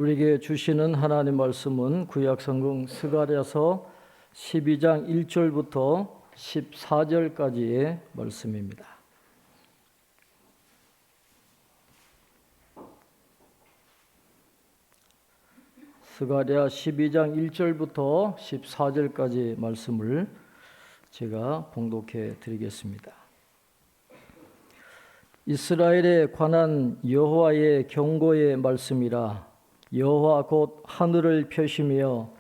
우리에게 주시는 하나님 말씀은 구약성경 스가랴서 12장 1절부터 14절까지의 말씀입니다. 스가랴 12장 1절부터 14절까지 말씀을 제가 봉독해 드리겠습니다. 이스라엘에 관한 여호와의 경고의 말씀이라. 여호와 곧 하늘을 펴시며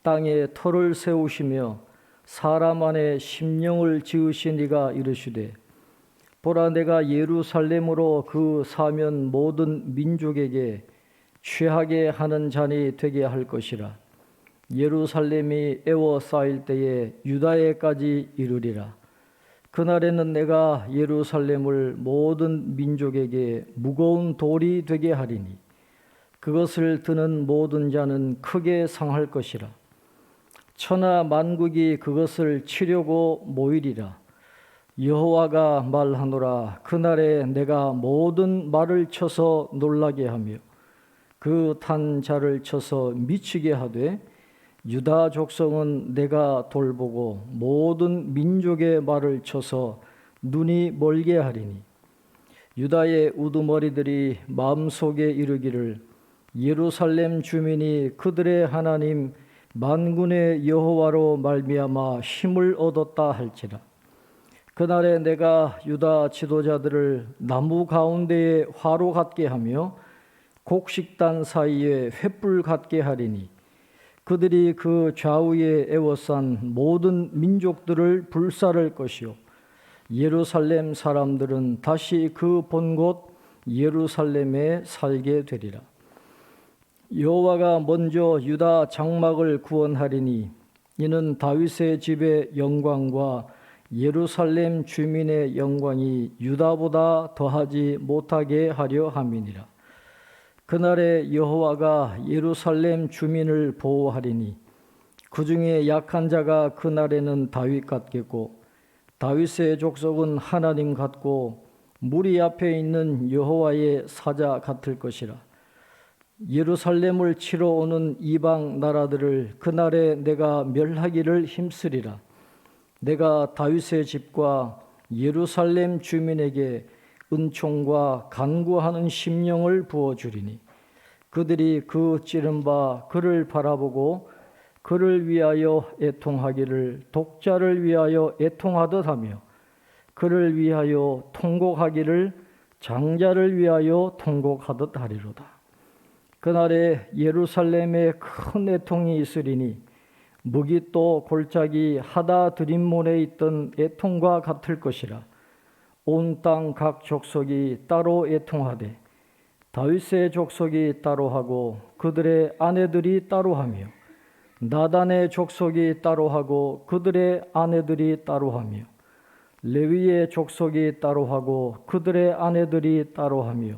땅에 터를 세우시며 사람 안에 심령을 지으신 이가 이르시되 보라 내가 예루살렘으로 그 사면 모든 민족에게 취하게 하는 잔이 되게 할 것이라. 예루살렘이 애워싸일 때에 유다에까지 이르리라. 그날에는 내가 예루살렘을 모든 민족에게 무거운 돌이 되게 하리니 그것을 드는 모든 자는 크게 상할 것이라. 천하 만국이 그것을 치려고 모이리라. 여호와가 말하노라. 그날에 내가 모든 말을 쳐서 놀라게 하며 그 탄 자를 쳐서 미치게 하되 유다 족속은 내가 돌보고 모든 민족의 말을 쳐서 눈이 멀게 하리니 유다의 우두머리들이 마음속에 이르기를 예루살렘 주민이 그들의 하나님 만군의 여호와로 말미암아 힘을 얻었다 할지라. 그날에 내가 유다 지도자들을 나무 가운데에 화로 같게 하며 곡식단 사이에 횃불 같게 하리니 그들이 그 좌우에 애워싼 모든 민족들을 불살을 것이요 예루살렘 사람들은 다시 그 본 곳 예루살렘에 살게 되리라. 여호와가 먼저 유다 장막을 구원하리니 이는 다윗의 집의 영광과 예루살렘 주민의 영광이 유다보다 더하지 못하게 하려 함이니라. 그날에 여호와가 예루살렘 주민을 보호하리니 그 중에 약한 자가 그날에는 다윗 같겠고 다윗의 족속은 하나님 같고 무리 앞에 있는 여호와의 사자 같을 것이라. 예루살렘을 치러 오는 이방 나라들을 그날에 내가 멸하기를 힘쓰리라. 내가 다윗의 집과 예루살렘 주민에게 은총과 간구하는 심령을 부어주리니 그들이 그 찌른 바 그를 바라보고 그를 위하여 애통하기를 독자를 위하여 애통하듯 하며 그를 위하여 통곡하기를 장자를 위하여 통곡하듯 하리로다. 그날에 예루살렘에 큰 애통이 있으리니 무깃도 골짜기 하다 드림몬에 있던 애통과 같을 것이라. 온 땅 각 족속이 따로 애통하되 다윗의 족속이 따로 하고 그들의 아내들이 따로 하며 나단의 족속이 따로 하고 그들의 아내들이 따로 하며 레위의 족속이 따로 하고 그들의 아내들이 따로 하며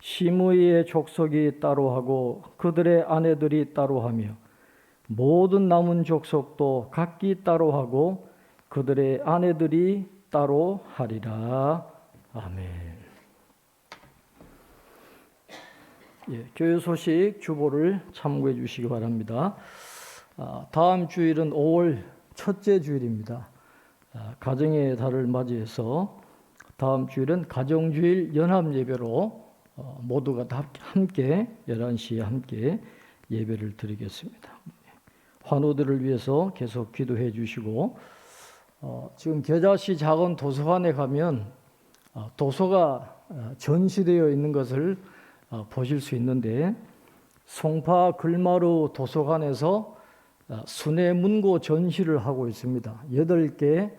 시므이의 족속이 따로 하고 그들의 아내들이 따로 하며 모든 남은 족속도 각기 따로 하고 그들의 아내들이 따로 하리라. 아멘. 교회 소식 주보를 참고해 주시기 바랍니다. 다음 주일은 5월 첫째 주일입니다. 가정의 달을 맞이해서 다음 주일은 가정주일 연합예배로 모두가 다 함께 11시에 함께 예배를 드리겠습니다. 환우들을 위해서 계속 기도해 주시고 지금 겨자시 작은 도서관에 가면 도서가 전시되어 있는 것을 보실 수 있는데 송파 글마루 도서관에서 순회문고 전시를 하고 있습니다. 8개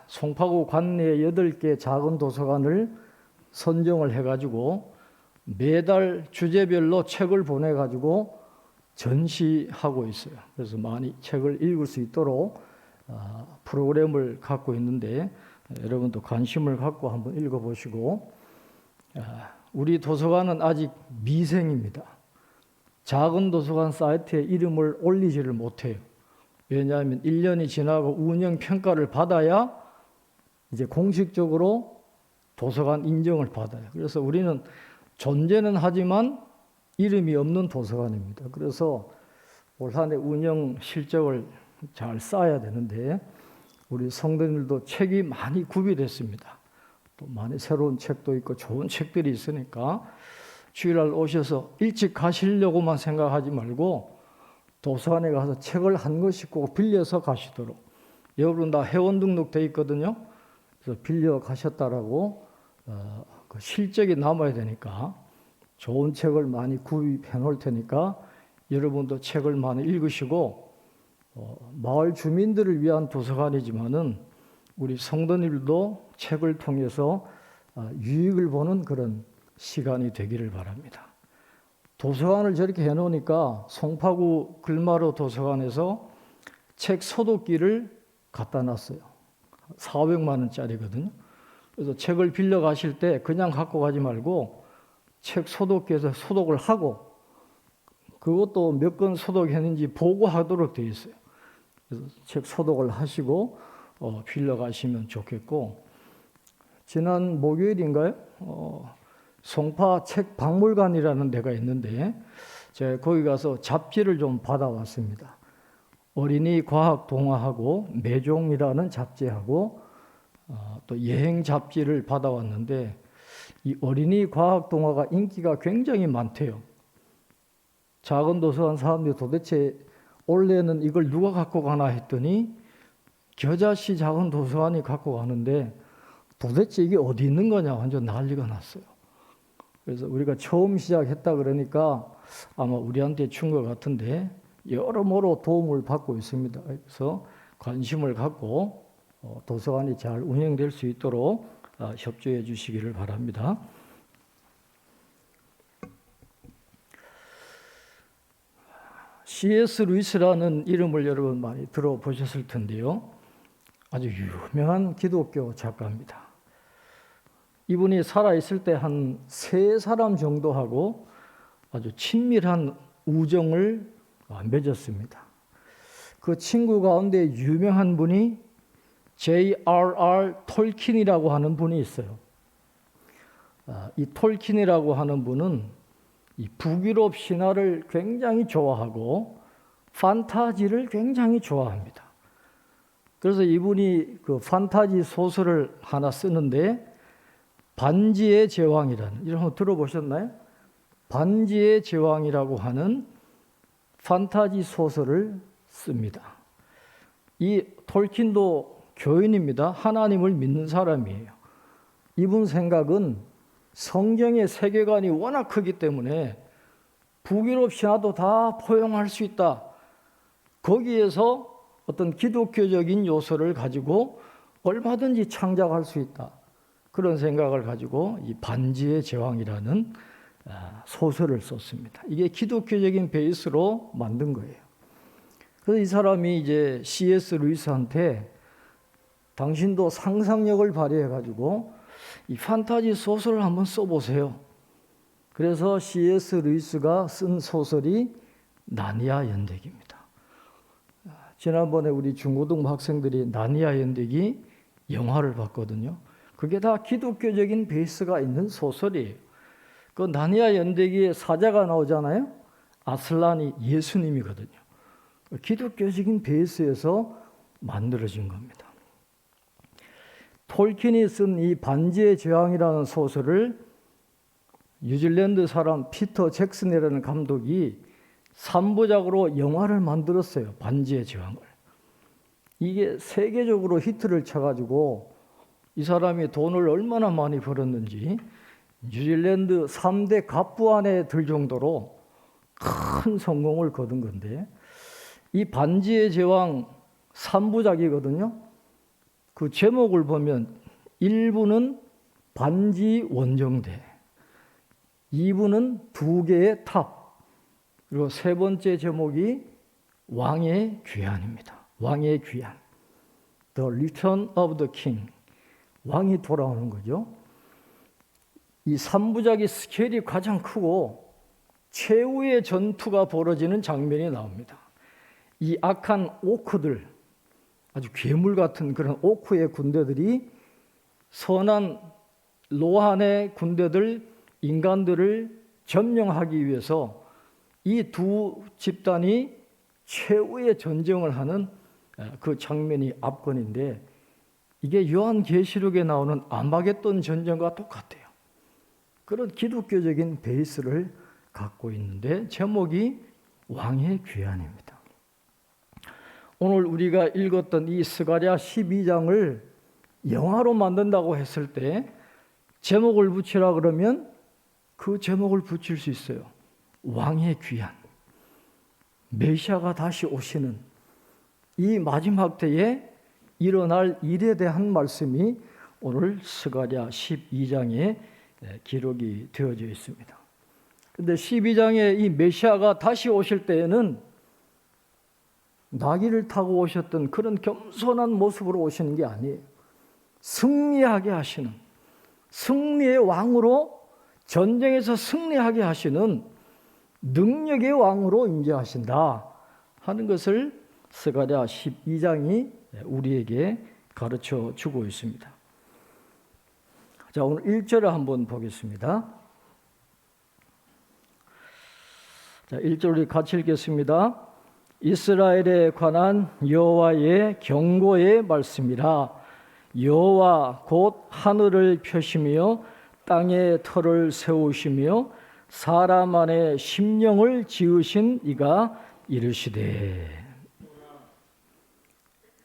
송파구 관내에 8개 작은 도서관을 선정을 해가지고 매달 주제별로 책을 보내가지고 전시하고 있어요. 그래서 많이 책을 읽을 수 있도록 프로그램을 갖고 있는데 여러분도 관심을 갖고 한번 읽어보시고 우리 도서관은 아직 미생입니다. 작은 도서관 사이트에 이름을 올리지를 못해요. 왜냐하면 1년이 지나고 운영 평가를 받아야 이제 공식적으로 도서관 인정을 받아요. 그래서 우리는 존재는 하지만 이름이 없는 도서관입니다. 그래서 올 한 해 운영 실적을 잘 쌓아야 되는데 우리 성도님들도 책이 많이 구비됐습니다. 또 많이 새로운 책도 있고 좋은 책들이 있으니까 주일날 오셔서 일찍 가시려고만 생각하지 말고 도서관에 가서 책을 한 권씩 꼭 빌려서 가시도록. 여러분 다 회원 등록돼 있거든요. 그래서 빌려 가셨다라고 그 실적이 남아야 되니까 좋은 책을 많이 구입해 놓을 테니까 여러분도 책을 많이 읽으시고 마을 주민들을 위한 도서관이지만은 우리 성도님들도 책을 통해서 유익을 보는 그런 시간이 되기를 바랍니다. 도서관을 저렇게 해놓으니까 송파구 글마루 도서관에서 책 소독기를 갖다 놨어요. 400만 원짜리거든요. 그래서 책을 빌려 가실 때 그냥 갖고 가지 말고 책 소독기에서 소독을 하고 그것도 몇 건 소독했는지 보고하도록 되어 있어요. 그래서 책 소독을 하시고 빌려 가시면 좋겠고, 지난 목요일인가요? 송파 책 박물관이라는 데가 있는데 제가 거기 가서 잡지를 좀 받아왔습니다. 어린이 과학 동화하고 매종이라는 잡지하고 또 여행 잡지를 받아왔는데 이 어린이 과학 동화가 인기가 굉장히 많대요. 작은 도서관 사람들이 도대체 원래는 이걸 누가 갖고 가나 했더니 겨자씨 작은 도서관이 갖고 가는데 도대체 이게 어디 있는 거냐 완전 난리가 났어요. 그래서 우리가 처음 시작했다 그러니까 아마 우리한테 준 것 같은데 여러모로 도움을 받고 있습니다. 그래서 관심을 갖고 도서관이 잘 운영될 수 있도록 협조해 주시기를 바랍니다. C.S. 루이스라는 이름을 여러분 많이 들어보셨을 텐데요. 아주 유명한 기독교 작가입니다. 이분이 살아있을 때 한 3사람 정도하고 아주 친밀한 우정을 맺었습니다. 그 친구 가운데 유명한 분이 J.R.R. 톨킨이라고 하는 분이 있어요. 이 톨킨이라고 하는 분은 이 북유럽 신화를 굉장히 좋아하고 판타지를 굉장히 좋아합니다. 그래서 이분이 그 판타지 소설을 하나 쓰는데 반지의 제왕이라는, 이런 거 들어보셨나요? 반지의 제왕이라고 하는 판타지 소설을 씁니다. 이 톨킨도 교인입니다. 하나님을 믿는 사람이에요. 이분 생각은 성경의 세계관이 워낙 크기 때문에 북유럽 신화도 다 포용할 수 있다. 거기에서 어떤 기독교적인 요소를 가지고 얼마든지 창작할 수 있다. 그런 생각을 가지고 이 반지의 제왕이라는 소설을 썼습니다. 이게 기독교적인 베이스로 만든 거예요. 그래서 이 사람이 이제 C.S. 루이스한테 당신도 상상력을 발휘해 가지고 이 판타지 소설을 한번 써보세요. 그래서 C.S. 루이스가 쓴 소설이 나니아 연대기입니다. 지난번에 우리 중고등부 학생들이 나니아 연대기 영화를 봤거든요. 그게 다 기독교적인 베이스가 있는 소설이에요. 그 나니아 연대기에 사자가 나오잖아요. 아슬란이 예수님이거든요. 기독교적인 베이스에서 만들어진 겁니다. 톨킨이 쓴 이 반지의 제왕이라는 소설을 뉴질랜드 사람 피터 잭슨이라는 감독이 3부작으로 영화를 만들었어요. 반지의 제왕을. 이게 세계적으로 히트를 쳐가지고 이 사람이 돈을 얼마나 많이 벌었는지 뉴질랜드 3대 갑부 안에 들 정도로 큰 성공을 거둔 건데, 이 반지의 제왕 3부작이거든요. 그 제목을 보면 1부는 반지 원정대, 2부는 2개의 탑, 그리고 3번째 제목이 왕의 귀환입니다. 왕의 귀환, The Return of the King, 왕이 돌아오는 거죠. 이 3부작의 스케일이 가장 크고 최후의 전투가 벌어지는 장면이 나옵니다. 이 악한 오크들, 아주 괴물 같은 그런 오크의 군대들이 선한 로한의 군대들, 인간들을 점령하기 위해서 이 두 집단이 최후의 전쟁을 하는 그 장면이 앞권인데, 이게 요한계시록에 나오는 아마겟돈 전쟁과 똑같아요. 그런 기독교적인 베이스를 갖고 있는데, 제목이 왕의 귀환입니다. 오늘 우리가 읽었던 이 스가랴 12장을 영화로 만든다고 했을 때 제목을 붙이라 그러면 그 제목을 붙일 수 있어요. 왕의 귀환. 메시아가 다시 오시는 이 마지막 때에 일어날 일에 대한 말씀이 오늘 스가랴 12장에 기록이 되어져 있습니다. 그런데 12장에 이 메시아가 다시 오실 때에는 나귀를 타고 오셨던 그런 겸손한 모습으로 오시는 게 아니에요. 승리하게 하시는, 승리의 왕으로, 전쟁에서 승리하게 하시는 능력의 왕으로 임재하신다 하는 것을 스가랴 12장이 우리에게 가르쳐 주고 있습니다. 자, 오늘 1절을 한번 보겠습니다. 자, 1절 우리 같이 읽겠습니다. 이스라엘에 관한 여호와의 경고의 말씀이라. 여호와 곧 하늘을 펴시며 땅에 터를 세우시며 사람 안에 심령을 지으신 이가 이르시되.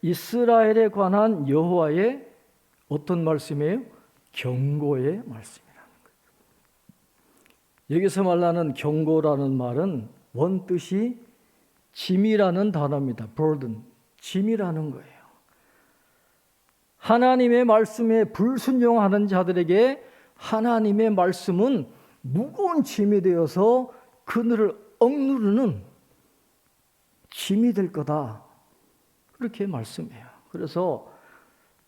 이스라엘에 관한 여호와의 어떤 말씀이에요? 경고의 말씀이라는 거예요. 여기서 말하는 경고라는 말은 원뜻이 짐이라는 단어입니다. burden, 짐이라는 거예요. 하나님의 말씀에 불순종하는 자들에게 하나님의 말씀은 무거운 짐이 되어서 그늘을 억누르는 짐이 될 거다. 그렇게 말씀해요. 그래서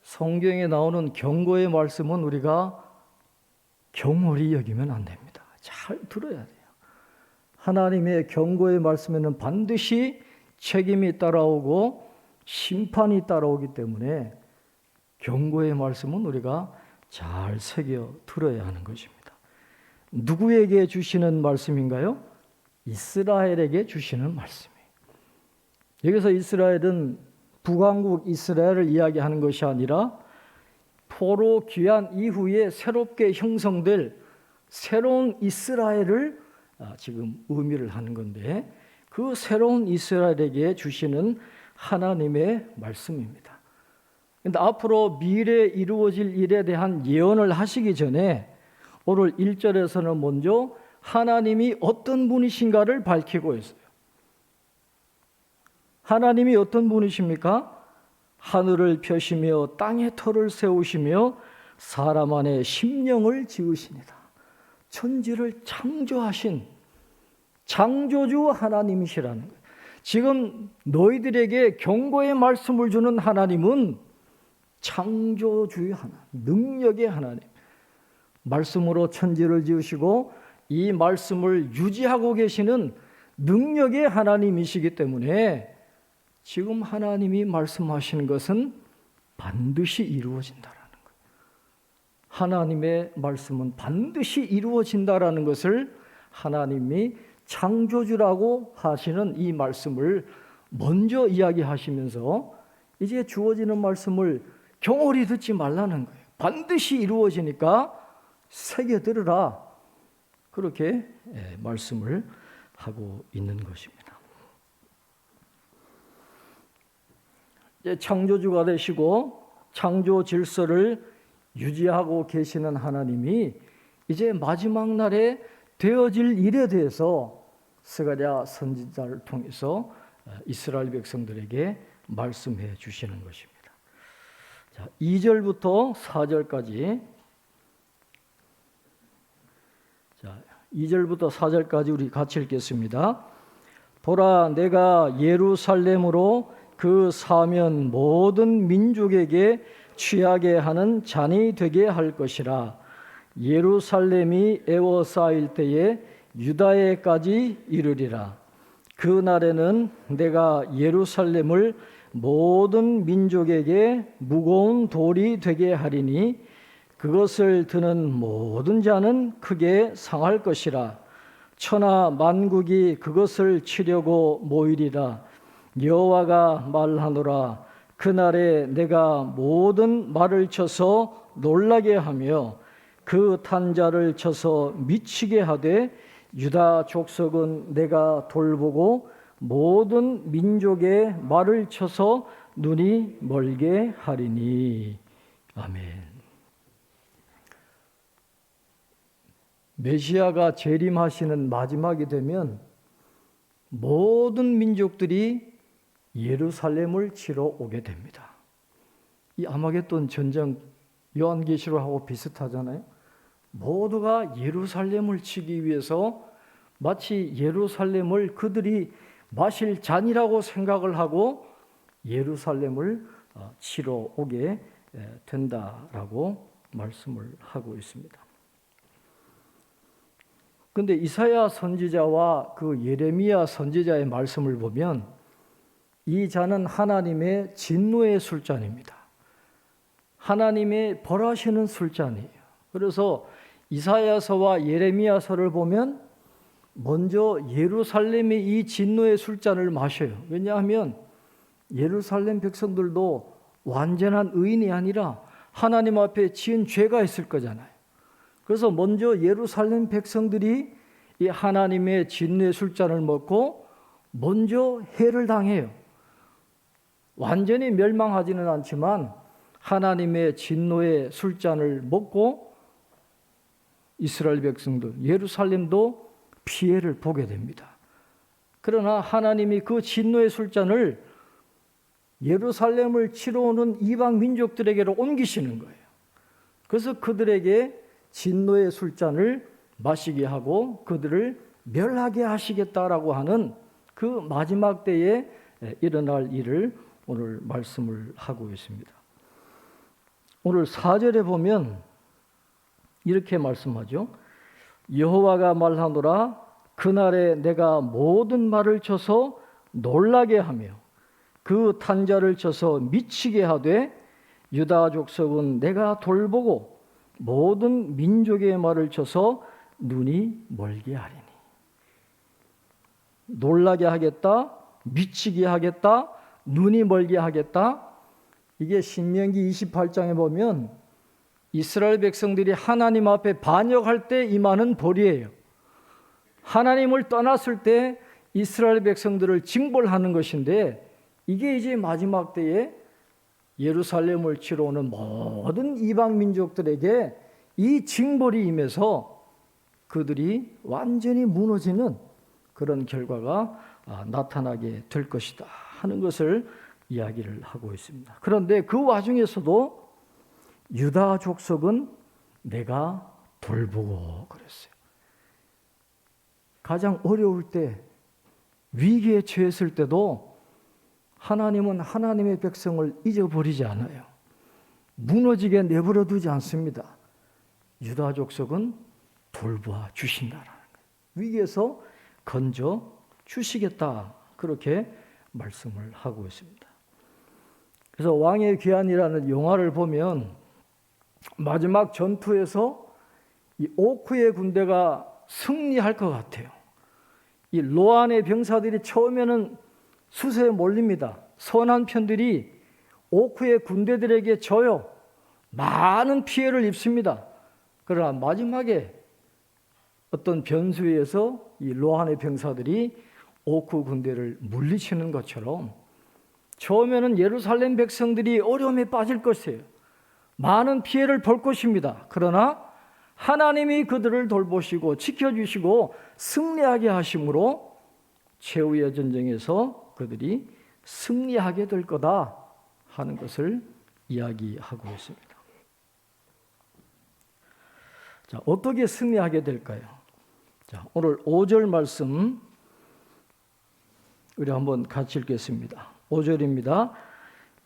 성경에 나오는 경고의 말씀은 우리가 경홀히 여기면 안 됩니다. 잘 들어야 돼요. 하나님의 경고의 말씀에는 반드시 책임이 따라오고 심판이 따라오기 때문에 경고의 말씀은 우리가 잘 새겨 들어야 하는 것입니다. 누구에게 주시는 말씀인가요? 이스라엘에게 주시는 말씀이에요. 여기서 이스라엘은 북왕국 이스라엘을 이야기하는 것이 아니라 포로 귀환 이후에 새롭게 형성될 새로운 이스라엘을 지금 의미를 하는 건데, 그 새로운 이스라엘에게 주시는 하나님의 말씀입니다. 그런데 앞으로 미래에 이루어질 일에 대한 예언을 하시기 전에 오늘 1절에서는 먼저 하나님이 어떤 분이신가를 밝히고 있어요. 하나님이 어떤 분이십니까? 하늘을 펴시며 땅에 터를 세우시며 사람 안에 심령을 지으시니다. 천지를 창조하신 창조주 하나님이시라는 거예요. 지금 너희들에게 경고의 말씀을 주는 하나님은 창조주의 하나님, 능력의 하나님. 말씀으로 천지를 지으시고 이 말씀을 유지하고 계시는 능력의 하나님이시기 때문에 지금 하나님이 말씀하시는 것은 반드시 이루어진다라는 거예요. 하나님의 말씀은 반드시 이루어진다라는 것을 하나님이 창조주라고 하시는 이 말씀을 먼저 이야기하시면서 이제 주어지는 말씀을 경홀히 듣지 말라는 거예요. 반드시 이루어지니까 새겨 들으라. 그렇게 말씀을 하고 있는 것입니다. 이제 창조주가 되시고 창조 질서를 유지하고 계시는 하나님이 이제 마지막 날에 되어질 일에 대해서 스가랴 선지자를 통해서 이스라엘 백성들에게 말씀해 주시는 것입니다. 자, 2절부터 4절까지 2절부터 4절까지 우리 같이 읽겠습니다. 보라, 내가 예루살렘으로 그 사면 모든 민족에게 취하게 하는 잔이 되게 할 것이라. 예루살렘이 에워싸일 때에 유다에까지 이르리라. 그 날에는 내가 예루살렘을 모든 민족에게 무거운 돌이 되게 하리니 그것을 드는 모든 자는 크게 상할 것이라. 천하 만국이 그것을 치려고 모이리라. 여호와가 말하노라. 그날에 내가 모든 말을 쳐서 놀라게 하며 그 탄자를 쳐서 미치게 하되 유다 족속은 내가 돌보고 모든 민족의 말을 쳐서 눈이 멀게 하리니. 아멘. 메시아가 재림하시는 마지막이 되면 모든 민족들이 예루살렘을 치러 오게 됩니다. 이 아마겟돈 전쟁 요한계시록하고 비슷하잖아요. 모두가 예루살렘을 치기 위해서 마치 예루살렘을 그들이 마실 잔이라고 생각을 하고 예루살렘을 치러 오게 된다라고 말씀을 하고 있습니다. 그런데 이사야 선지자와 그 예레미야 선지자의 말씀을 보면 이 잔은 하나님의 진노의 술잔입니다. 하나님의 벌하시는 술잔이에요. 그래서 이사야서와 예레미야서를 보면 먼저 예루살렘의 이 진노의 술잔을 마셔요. 왜냐하면 예루살렘 백성들도 완전한 의인이 아니라 하나님 앞에 지은 죄가 있을 거잖아요. 그래서 먼저 예루살렘 백성들이 이 하나님의 진노의 술잔을 먹고 먼저 해를 당해요. 완전히 멸망하지는 않지만 하나님의 진노의 술잔을 먹고 이스라엘 백성들, 예루살렘도 피해를 보게 됩니다. 그러나 하나님이 그 진노의 술잔을 예루살렘을 치러 오는 이방 민족들에게로 옮기시는 거예요. 그래서 그들에게 진노의 술잔을 마시게 하고 그들을 멸하게 하시겠다라고 하는 그 마지막 때에 일어날 일을 오늘 말씀을 하고 있습니다. 오늘 4절에 보면 이렇게 말씀하죠. 여호와가 말하노라. 그날에 내가 모든 말을 쳐서 놀라게 하며 그 탄자를 쳐서 미치게 하되 유다 족속은 내가 돌보고 모든 민족의 말을 쳐서 눈이 멀게 하리니. 놀라게 하겠다, 미치게 하겠다, 눈이 멀게 하겠다. 이게 신명기 28장에 보면 이스라엘 백성들이 하나님 앞에 반역할 때 임하는 벌이에요. 하나님을 떠났을 때 이스라엘 백성들을 징벌하는 것인데 이게 이제 마지막 때에 예루살렘을 치러 오는 모든 이방 민족들에게 이 징벌이 임해서 그들이 완전히 무너지는 그런 결과가 나타나게 될 것이다 하는 것을 이야기를 하고 있습니다. 그런데 그 와중에서도 유다 족속은 내가 돌보고 그랬어요. 가장 어려울 때, 위기에 처했을 때도 하나님은 하나님의 백성을 잊어버리지 않아요. 무너지게 내버려 두지 않습니다. 유다 족속은 돌보아 주신다라는 거예요. 위기에서 건져 주시겠다 그렇게 말씀을 하고 있습니다. 그래서 왕의 귀환이라는 영화를 보면 마지막 전투에서 이 오크의 군대가 승리할 것 같아요. 이 로안의 병사들이 처음에는 수세에 몰립니다. 선한 편들이 오크의 군대들에게 져요. 많은 피해를 입습니다. 그러나 마지막에 어떤 변수에 의해서 이 로안의 병사들이 오크 군대를 물리치는 것처럼 처음에는 예루살렘 백성들이 어려움에 빠질 것이에요. 많은 피해를 볼 것입니다. 그러나 하나님이 그들을 돌보시고 지켜주시고 승리하게 하심으로 최후의 전쟁에서 그들이 승리하게 될 거다 하는 것을 이야기하고 있습니다. 자, 어떻게 승리하게 될까요? 자, 오늘 5절 말씀 우리 한번 같이 읽겠습니다. 5절입니다.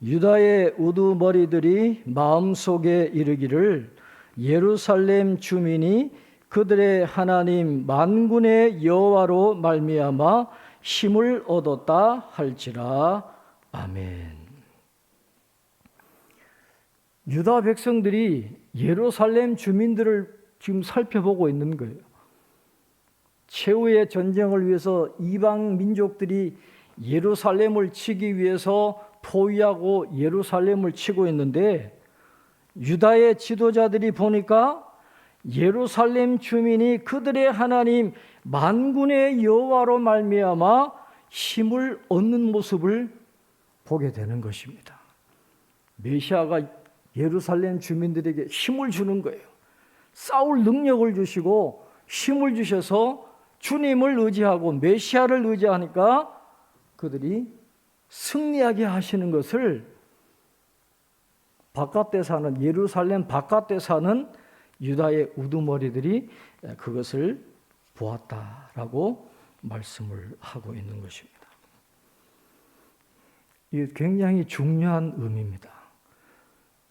유다의 우두머리들이 마음속에 이르기를 예루살렘 주민이 그들의 하나님 만군의 여호와로 말미암아 힘을 얻었다 할지라. 아멘. 유다 백성들이 예루살렘 주민들을 지금 살펴보고 있는 거예요. 최후의 전쟁을 위해서 이방 민족들이 예루살렘을 치기 위해서 포위하고 예루살렘을 치고 있는데, 유다의 지도자들이 보니까 예루살렘 주민이 그들의 하나님 만군의 여호와로 말미암아 힘을 얻는 모습을 보게 되는 것입니다. 메시아가 예루살렘 주민들에게 힘을 주는 거예요. 싸울 능력을 주시고 힘을 주셔서 주님을 의지하고 메시아를 의지하니까 그들이 승리하게 하시는 것을 바깥에 사는, 예루살렘 바깥에 사는 유다의 우두머리들이 그것을 보았다라고 말씀을 하고 있는 것입니다. 이게 굉장히 중요한 의미입니다.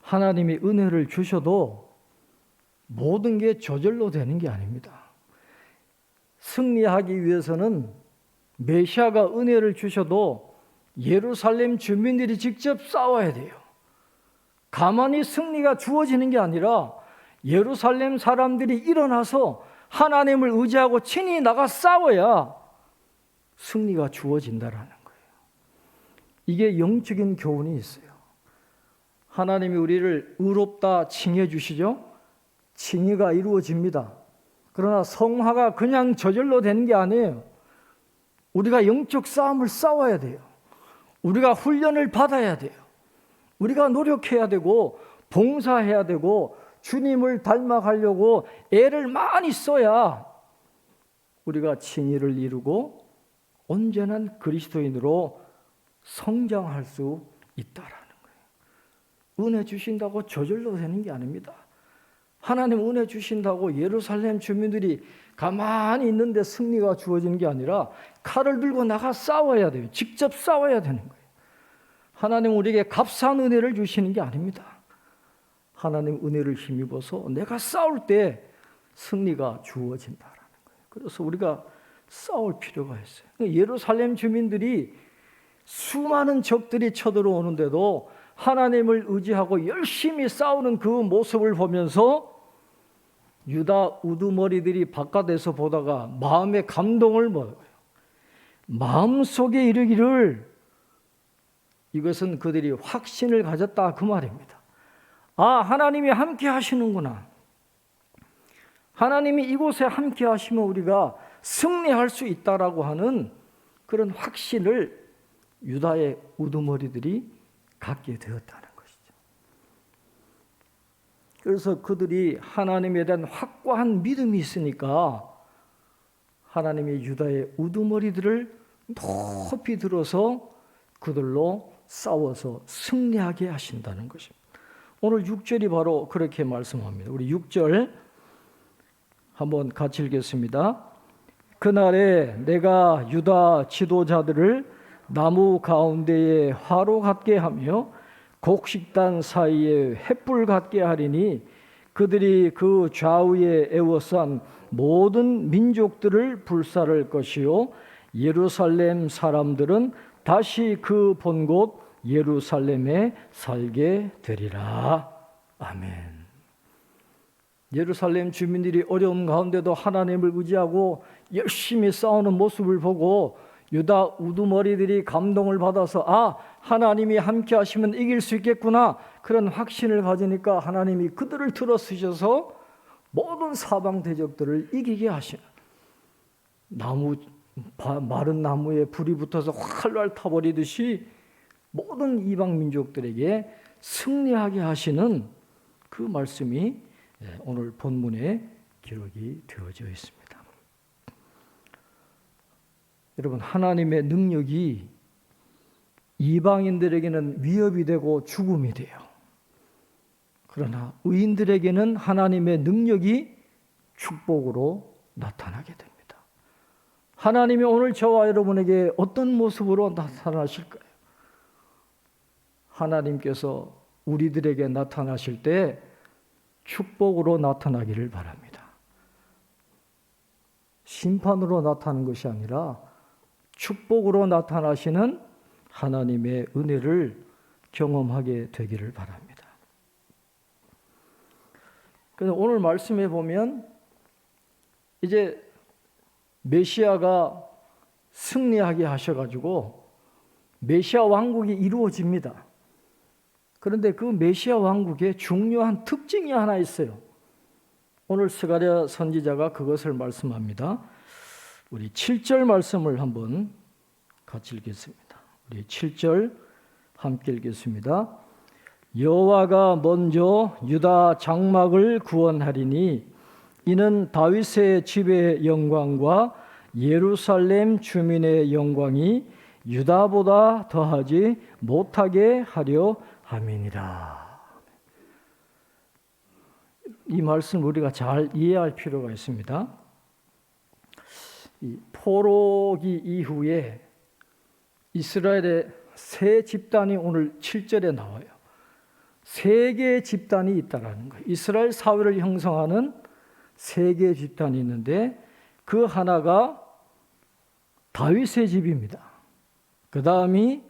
하나님이 은혜를 주셔도 모든 게 저절로 되는 게 아닙니다. 승리하기 위해서는 메시아가 은혜를 주셔도 예루살렘 주민들이 직접 싸워야 돼요. 가만히 승리가 주어지는 게 아니라 예루살렘 사람들이 일어나서 하나님을 의지하고 친히 나가 싸워야 승리가 주어진다라는 거예요. 이게 영적인 교훈이 있어요. 하나님이 우리를 의롭다 칭해 주시죠. 칭의가 이루어집니다. 그러나 성화가 그냥 저절로 되는 게 아니에요. 우리가 영적 싸움을 싸워야 돼요. 우리가 훈련을 받아야 돼요. 우리가 노력해야 되고 봉사해야 되고 주님을 닮아가려고 애를 많이 써야 우리가 칭의를 이루고 온전한 그리스도인으로 성장할 수 있다라는 거예요. 은혜 주신다고 저절로 되는 게 아닙니다. 하나님 은혜 주신다고 예루살렘 주민들이 가만히 있는데 승리가 주어지는 게 아니라 칼을 들고 나가 싸워야 돼요. 직접 싸워야 되는 거예요. 하나님 우리에게 값싼 은혜를 주시는 게 아닙니다. 하나님 은혜를 힘입어서 내가 싸울 때 승리가 주어진다라는 거예요. 그래서 우리가 싸울 필요가 있어요. 예루살렘 주민들이 수많은 적들이 쳐들어오는데도 하나님을 의지하고 열심히 싸우는 그 모습을 보면서 유다 우두머리들이 바깥에서 보다가 마음의 감동을 먹어요. 마음속에 이르기를, 이것은 그들이 확신을 가졌다 그 말입니다. 아, 하나님이 함께 하시는구나. 하나님이 이곳에 함께 하시면 우리가 승리할 수 있다라고 하는 그런 확신을 유다의 우두머리들이 갖게 되었다는 것이죠. 그래서 그들이 하나님에 대한 확고한 믿음이 있으니까 하나님이 유다의 우두머리들을 높이 들어서 그들로 싸워서 승리하게 하신다는 것입니다. 오늘 6절이 바로 그렇게 말씀합니다. 우리 6절 한번 같이 읽겠습니다. 그날에 내가 유다 지도자들을 나무 가운데에 화로 같게 하며 곡식단 사이에 횃불 같게 하리니 그들이 그 좌우에 에워싼 모든 민족들을 불살할 것이요 예루살렘 사람들은 다시 그 본 곳 예루살렘에 살게 되리라. 아멘. 예루살렘 주민들이 어려움 가운데도 하나님을 의지하고 열심히 싸우는 모습을 보고 유다 우두머리들이 감동을 받아서 아, 하나님이 함께 하시면 이길 수 있겠구나, 그런 확신을 가지니까 하나님이 그들을 들어쓰셔서 모든 사방 대적들을 이기게 하시는, 마른 나무에 불이 붙어서 활활 타버리듯이 모든 이방 민족들에게 승리하게 하시는 그 말씀이 오늘 본문에 기록이 되어져 있습니다. 여러분, 하나님의 능력이 이방인들에게는 위협이 되고 죽음이 돼요. 그러나 의인들에게는 하나님의 능력이 축복으로 나타나게 됩니다. 하나님이 오늘 저와 여러분에게 어떤 모습으로 나타나실까요? 하나님께서 우리들에게 나타나실 때 축복으로 나타나기를 바랍니다. 심판으로 나타나는 것이 아니라 축복으로 나타나시는 하나님의 은혜를 경험하게 되기를 바랍니다. 그래서 오늘 말씀해 보면 이제 메시아가 승리하게 하셔가지고 메시아 왕국이 이루어집니다. 그런데 그 메시아 왕국에 중요한 특징이 하나 있어요. 오늘 스가랴 선지자가 그것을 말씀합니다. 우리 7절 말씀을 한번 같이 읽겠습니다. 우리 7절 함께 읽겠습니다. 여호와가 먼저 유다 장막을 구원하리니 이는 다윗의 집의 영광과 예루살렘 주민의 영광이 유다보다 더하지 못하게 하려 함이니라. 이 말씀 우리가 잘 이해할 필요가 있습니다. 이 포로기 이후에 이스라엘의 세 집단이 오늘 7절에 나와요. 세 개의 집단이 있다라는 거예요. 이스라엘 사회를 형성하는 세 개의 집단이 있는데 그 하나가 다윗의 집입니다. 그 다음이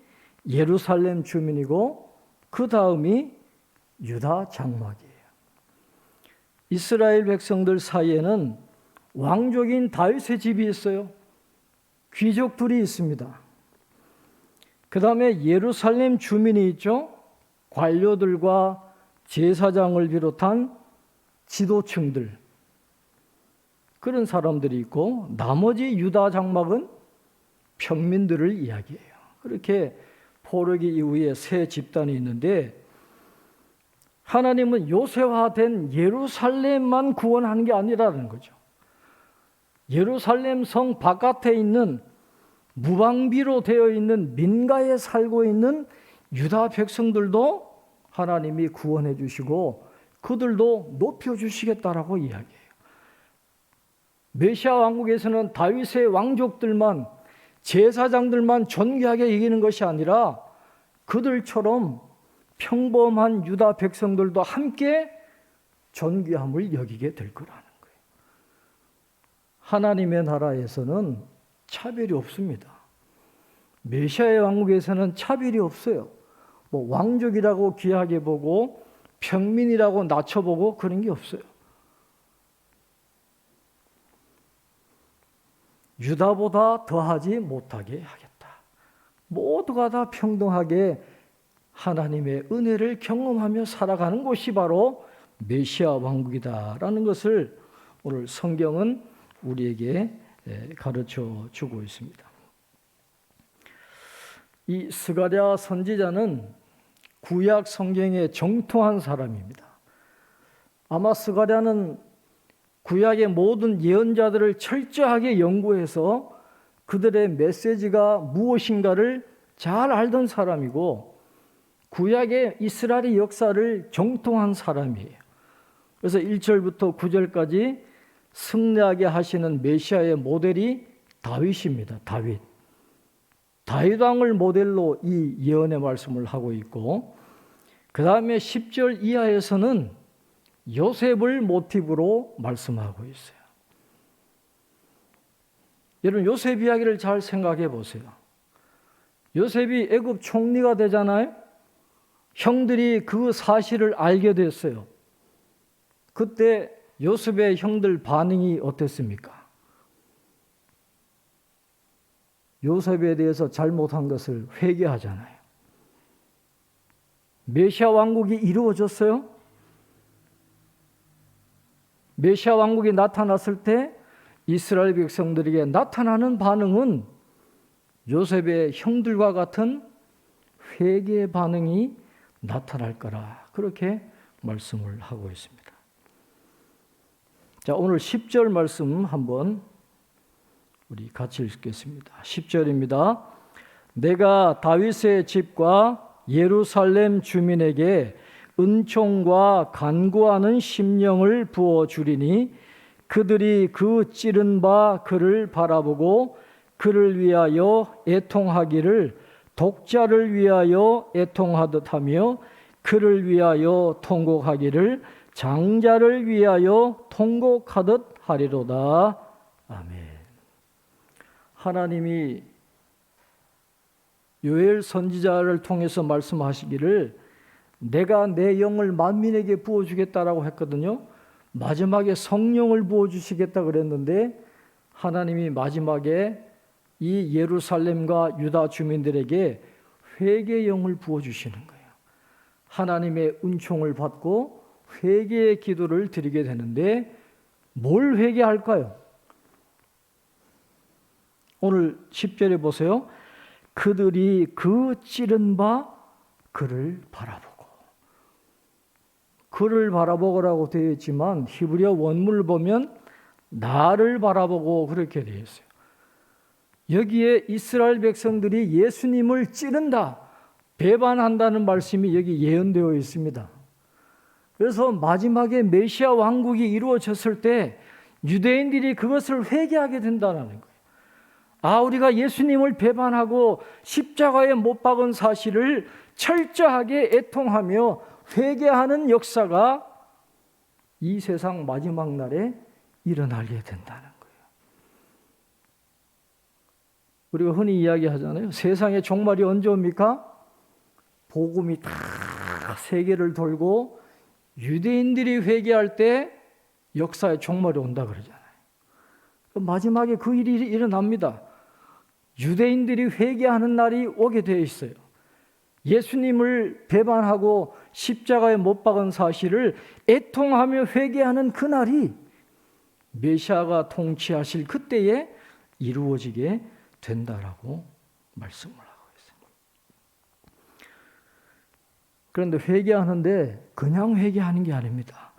예루살렘 주민이고 그 다음이 유다 장막이에요. 이스라엘 백성들 사이에는 왕족인 다윗의 집이 있어요. 귀족들이 있습니다. 그 다음에 예루살렘 주민이 있죠. 관료들과 제사장을 비롯한 지도층들, 그런 사람들이 있고 나머지 유다 장막은 평민들을 이야기해요. 그렇게 포로기 이후에 세 집단이 있는데 하나님은 요새화된 예루살렘만 구원하는 게 아니라는 거죠. 예루살렘 성 바깥에 있는 무방비로 되어 있는 민가에 살고 있는 유다 백성들도 하나님이 구원해 주시고 그들도 높여주시겠다라고 이야기해요. 메시아 왕국에서는 다윗의 왕족들만, 제사장들만 존귀하게 여기는 것이 아니라 그들처럼 평범한 유다 백성들도 함께 존귀함을 여기게 될 거라는 거예요. 하나님의 나라에서는 차별이 없습니다. 메시아의 왕국에서는 차별이 없어요. 뭐 왕족이라고 귀하게 보고 평민이라고 낮춰보고 그런 게 없어요. 유다보다 더하지 못하게 하겠다. 모두가 다 평등하게 하나님의 은혜를 경험하며 살아가는 곳이 바로 메시아 왕국이다라는 것을 오늘 성경은 우리에게 가르쳐 주고 있습니다. 이 스가랴 선지자는 구약 성경에 정통한 사람입니다. 아마 스가랴는 구약의 모든 예언자들을 철저하게 연구해서 그들의 메시지가 무엇인가를 잘 알던 사람이고 구약의 이스라엘의 역사를 정통한 사람이에요. 그래서 1절부터 9절까지 승리하게 하시는 메시아의 모델이 다윗입니다. 다윗 왕을 모델로 이 예언의 말씀을 하고 있고 그 다음에 10절 이하에서는 요셉을 모티브로 말씀하고 있어요. 여러분 요셉 이야기를 잘 생각해 보세요. 요셉이 애굽 총리가 되잖아요. 형들이 그 사실을 알게 됐어요. 그때 요셉의 형들 반응이 어땠습니까? 요셉에 대해서 잘못한 것을 회개하잖아요. 메시아 왕국이 이루어졌어요. 메시아 왕국이 나타났을 때 이스라엘 백성들에게 나타나는 반응은 요셉의 형들과 같은 회개의 반응이 나타날 거라 그렇게 말씀을 하고 있습니다. 자, 오늘 10절 말씀 한번 우리 같이 읽겠습니다. 10절입니다. 내가 다윗의 집과 예루살렘 주민에게 은총과 간구하는 심령을 부어주리니 그들이 그 찌른 바 그를 바라보고 그를 위하여 애통하기를 독자를 위하여 애통하듯 하며 그를 위하여 통곡하기를 장자를 위하여 통곡하듯 하리로다. 아멘. 하나님이 요엘 선지자를 통해서 말씀하시기를 내가 내 영을 만민에게 부어주겠다라고 했거든요. 마지막에 성령을 부어주시겠다 그랬는데 하나님이 마지막에 이 예루살렘과 유다 주민들에게 회개의 영을 부어주시는 거예요. 하나님의 은총을 받고 회개의 기도를 드리게 되는데 뭘 회개할까요? 오늘 10절에 보세요. 그들이 그 찌른 바 그를 바라보고. 그를 바라보고라고 되어 있지만 히브리어 원문을 보면 나를 바라보고 그렇게 되어 있어요. 여기에 이스라엘 백성들이 예수님을 찌른다, 배반한다는 말씀이 여기 예언되어 있습니다. 그래서 마지막에 메시아 왕국이 이루어졌을 때 유대인들이 그것을 회개하게 된다는 거예요. 아, 우리가 예수님을 배반하고 십자가에 못 박은 사실을 철저하게 애통하며 회개하는 역사가 이 세상 마지막 날에 일어나게 된다는 거예요. 우리가 흔히 이야기하잖아요. 세상의 종말이 언제 옵니까? 복음이 다 세계를 돌고 유대인들이 회개할 때 역사의 종말이 온다 그러잖아요. 마지막에 그 일이 일어납니다. 유대인들이 회개하는 날이 오게 되어 있어요. 예수님을 배반하고 십자가에 못 박은 사실을 애통하며 회개하는 그 날이 메시아가 통치하실 그때에 이루어지게 된다라고 말씀을 하고 있습니다. 그런데 회개하는데 그냥 회개하는 게 아닙니다.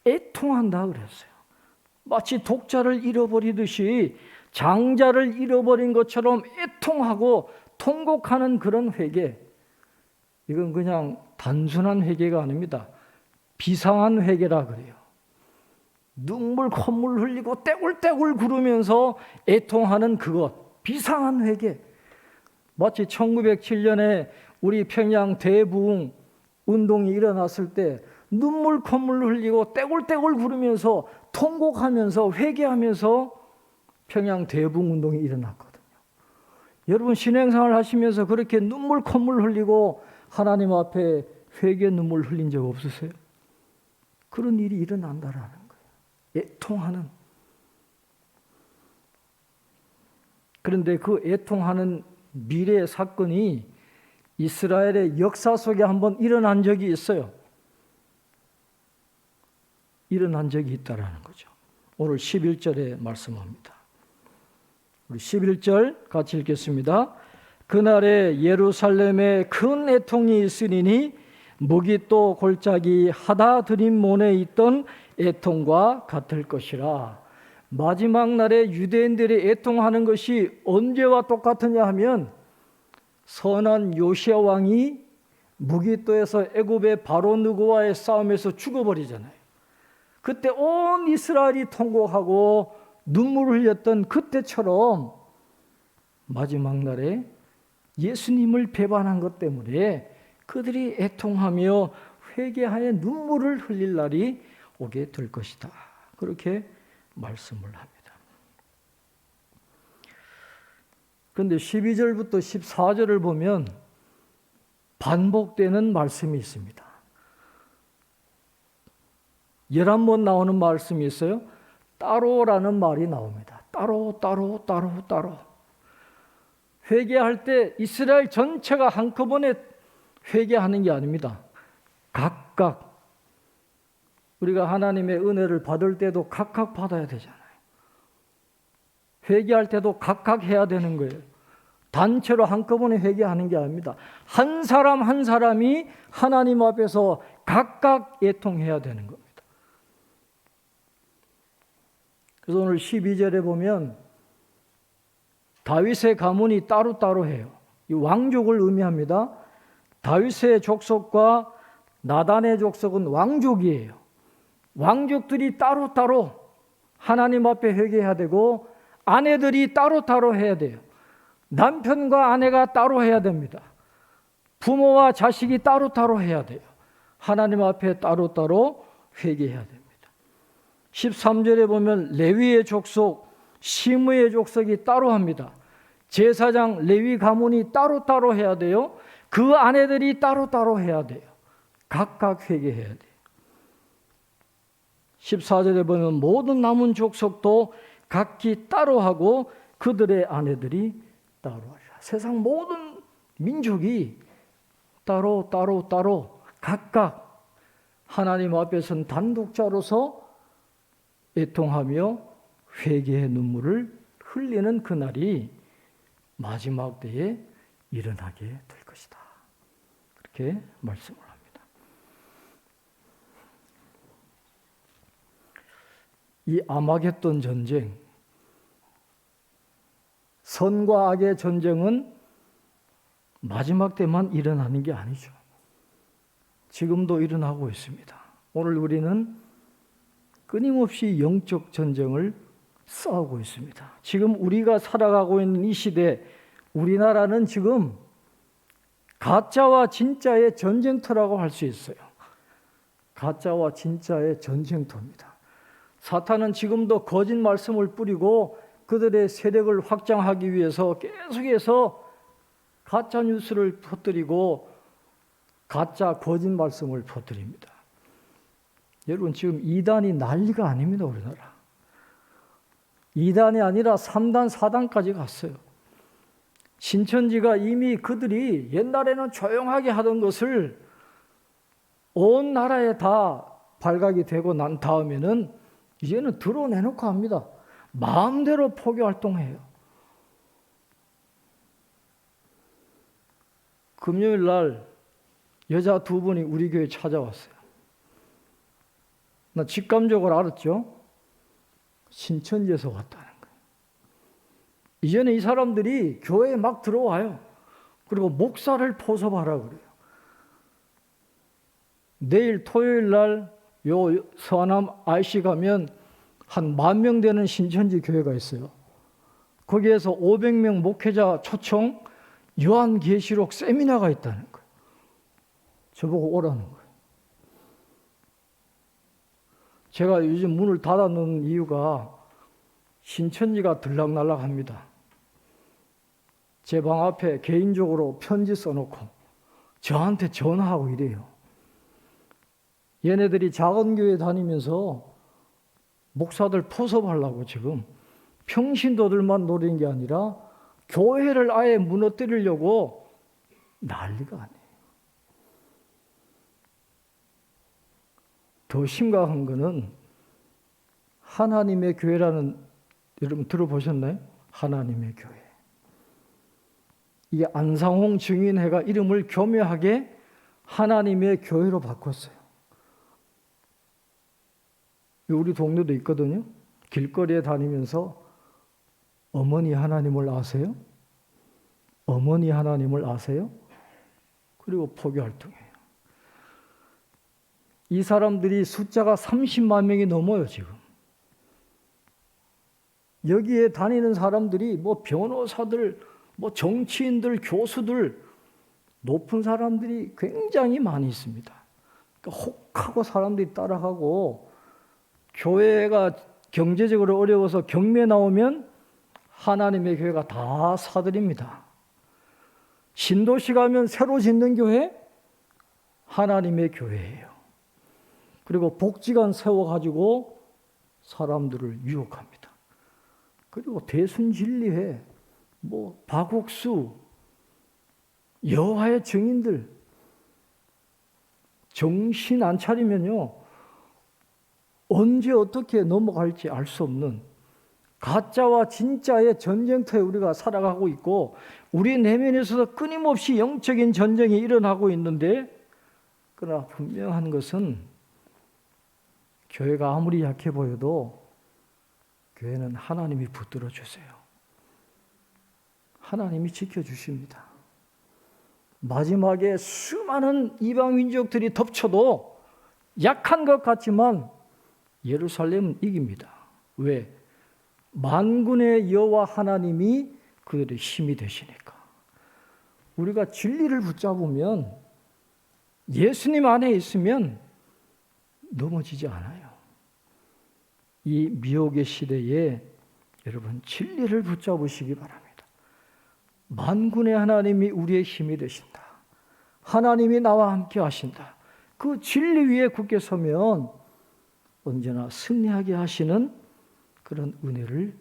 애통한다 그랬어요. 마치 독자를 잃어버리듯이 장자를 잃어버린 것처럼 애통하고 통곡하는 그런 회개. 이건 그냥 단순한 회개가 아닙니다. 비상한 회개라 그래요. 눈물 콧물 흘리고 떼굴떼굴 구르면서 애통하는 그것, 비상한 회개. 마치 1907년에 우리 평양 대부흥 운동이 일어났을 때 눈물 콧물 흘리고 떼굴떼굴 구르면서 통곡하면서 회개하면서 평양 대부흥 운동이 일어났거든요. 여러분 신앙생활 하시면서 그렇게 눈물 콧물 흘리고 하나님 앞에 회개 눈물 흘린 적 없으세요? 그런 일이 일어난다라는 거예요. 애통하는. 그런데 그 애통하는 미래의 사건이 이스라엘의 역사 속에 한번 일어난 적이 있어요. 일어난 적이 있다라는 거죠. 오늘 11절에 말씀합니다. 우리 11절 같이 읽겠습니다. 그날에 예루살렘에 큰 애통이 있으리니 무기또 골짜기 하다 드림몬에 있던 애통과 같을 것이라. 마지막 날에 유대인들이 애통하는 것이 언제와 똑같으냐 하면 선한 요시야 왕이 무기또에서 애굽의 바로 느고와의 싸움에서 죽어버리잖아요. 그때 온 이스라엘이 통곡하고 눈물을 흘렸던 그때처럼 마지막 날에 예수님을 배반한 것 때문에 그들이 애통하며 회개하여 눈물을 흘릴 날이 오게 될 것이다. 그렇게 말씀을 합니다. 그런데 12절부터 14절을 보면 반복되는 말씀이 있습니다. 11번 나오는 말씀이 있어요. 따로라는 말이 나옵니다. 따로. 회개할 때 이스라엘 전체가 한꺼번에 회개하는 게 아닙니다. 각각. 우리가 하나님의 은혜를 받을 때도 각각 받아야 되잖아요. 회개할 때도 각각 해야 되는 거예요. 단체로 한꺼번에 회개하는 게 아닙니다. 한 사람 한 사람이 하나님 앞에서 각각 애통해야 되는 겁니다. 그래서 오늘 12절에 보면 다윗의 가문이 따로따로 해요. 이 왕족을 의미합니다. 다윗의 족속과 나단의 족속은 왕족이에요. 왕족들이 따로따로 하나님 앞에 회개해야 되고 아내들이 따로따로 해야 돼요. 남편과 아내가 따로 해야 됩니다. 부모와 자식이 따로따로 해야 돼요. 하나님 앞에 따로따로 회개해야 됩니다. 13절에 보면 레위의 족속, 시므의 족속이 따로 합니다. 제사장 레위 가문이 따로따로 해야 돼요. 그 아내들이 따로따로 해야 돼요. 각각 회개해야 돼요. 14절에 보면 모든 남은 족속도 각기 따로 하고 그들의 아내들이 따로 하리라. 세상 모든 민족이 따로 각각 하나님 앞에선 단독자로서 애통하며 회개의 눈물을 흘리는 그날이 마지막 때에 일어나게 될 것이다. 그렇게 말씀을 합니다. 이 아마겟돈 전쟁, 선과 악의 전쟁은 마지막 때만 일어나는 게 아니죠. 지금도 일어나고 있습니다. 오늘 우리는 끊임없이 영적 전쟁을 싸우고 있습니다. 지금 우리가 살아가고 있는 이 시대, 우리나라는 지금 가짜와 진짜의 전쟁터라고 할 수 있어요. 가짜와 진짜의 전쟁터입니다. 사탄은 지금도 거짓 말씀을 뿌리고 그들의 세력을 확장하기 위해서 계속해서 가짜 뉴스를 퍼뜨리고 가짜 거짓 말씀을 퍼뜨립니다. 여러분, 지금 이단이 난리가 아닙니다. 우리나라. 이단이 아니라 3단, 4단까지 갔어요. 신천지가 이미 그들이 옛날에는 조용하게 하던 것을 온 나라에 다 발각이 되고 난 다음에는 이제는 드러내놓고 합니다. 마음대로 포교 활동해요. 금요일 날 여자 2분이 우리 교회에 찾아왔어요. 나 직감적으로 알았죠. 신천지에서 왔다는 거예요. 이제는 이 사람들이 교회에 막 들어와요. 그리고 목사를 포섭하라 그래요. 내일 토요일 날 요 서남 IC 가면 한 10,000명 되는 신천지 교회가 있어요. 거기에서 500명 목회자 초청 요한계시록 세미나가 있다는 거예요. 저보고 오라는 거예요. 제가 요즘 문을 닫아놓은 이유가 신천지가 들락날락합니다. 제 방 앞에 개인적으로 편지 써놓고 저한테 전화하고 이래요. 얘네들이 작은 교회 다니면서 목사들 포섭하려고 지금 평신도들만 노리는 게 아니라 교회를 아예 무너뜨리려고 난리가 아니에요. 더 심각한 거는 하나님의 교회라는, 여러분 들어보셨나요? 하나님의 교회. 이게 안상홍 증인회가 이름을 교묘하게 하나님의 교회로 바꿨어요. 우리 동네도 있거든요. 길거리에 다니면서 어머니 하나님을 아세요? 어머니 하나님을 아세요? 그리고 포교 활동해요. 이 사람들이 숫자가 30만 명이 넘어요, 지금. 여기에 다니는 사람들이 뭐 변호사들, 뭐 정치인들, 교수들, 높은 사람들이 굉장히 많이 있습니다. 그러니까 혹하고 사람들이 따라가고, 교회가 경제적으로 어려워서 경매 나오면 하나님의 교회가 다 사들입니다. 신도시 가면 새로 짓는 교회, 하나님의 교회예요. 그리고 복지관 세워가지고 사람들을 유혹합니다. 그리고 대순진리회, 뭐 박옥수, 여호와의 증인들, 정신 안 차리면요, 언제 어떻게 넘어갈지 알 수 없는 가짜와 진짜의 전쟁터에 우리가 살아가고 있고, 우리 내면에서도 끊임없이 영적인 전쟁이 일어나고 있는데, 그러나 분명한 것은 교회가 아무리 약해 보여도 교회는 하나님이 붙들어 주세요. 하나님이 지켜주십니다. 마지막에 수많은 이방 민족들이 덮쳐도 약한 것 같지만 예루살렘은 이깁니다. 왜? 만군의 여호와 하나님이 그들의 힘이 되시니까. 우리가 진리를 붙잡으면, 예수님 안에 있으면 넘어지지 않아요. 이 미혹의 시대에 여러분 진리를 붙잡으시기 바랍니다. 만군의 하나님이 우리의 힘이 되신다. 하나님이 나와 함께 하신다. 그 진리 위에 굳게 서면 언제나 승리하게 하시는 그런 은혜를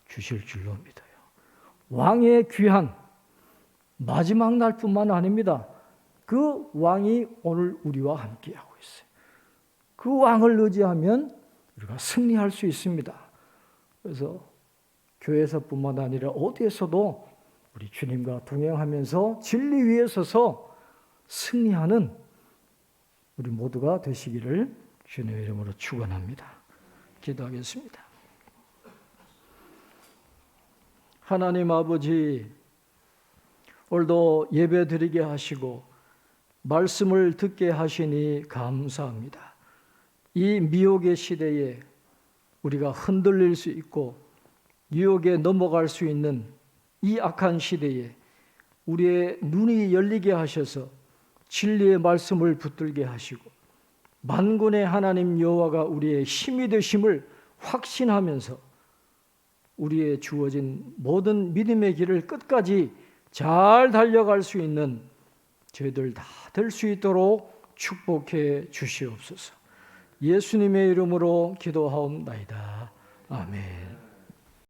주실 줄로 믿어요. 왕의 귀한 마지막 날뿐만 아닙니다. 그 왕이 오늘 우리와 함께하고 있어요. 그 왕을 의지하면 우리가 승리할 수 있습니다. 그래서 교회에서뿐만 아니라 어디에서도 우리 주님과 동행하면서 진리 위에 서서 승리하는 우리 모두가 되시기를 주님의 이름으로 축원합니다. 기도하겠습니다. 하나님 아버지, 오늘도 예배드리게 하시고 말씀을 듣게 하시니 감사합니다. 이 미혹의 시대에 우리가 흔들릴 수 있고 유혹에 넘어갈 수 있는 이 악한 시대에 우리의 눈이 열리게 하셔서 진리의 말씀을 붙들게 하시고 만군의 하나님 여호와가 우리의 힘이 되심을 확신하면서 우리의 주어진 모든 믿음의 길을 끝까지 잘 달려갈 수 있는 저희들 다 될 수 있도록 축복해 주시옵소서. 예수님의 이름으로 기도하옵나이다. 아멘.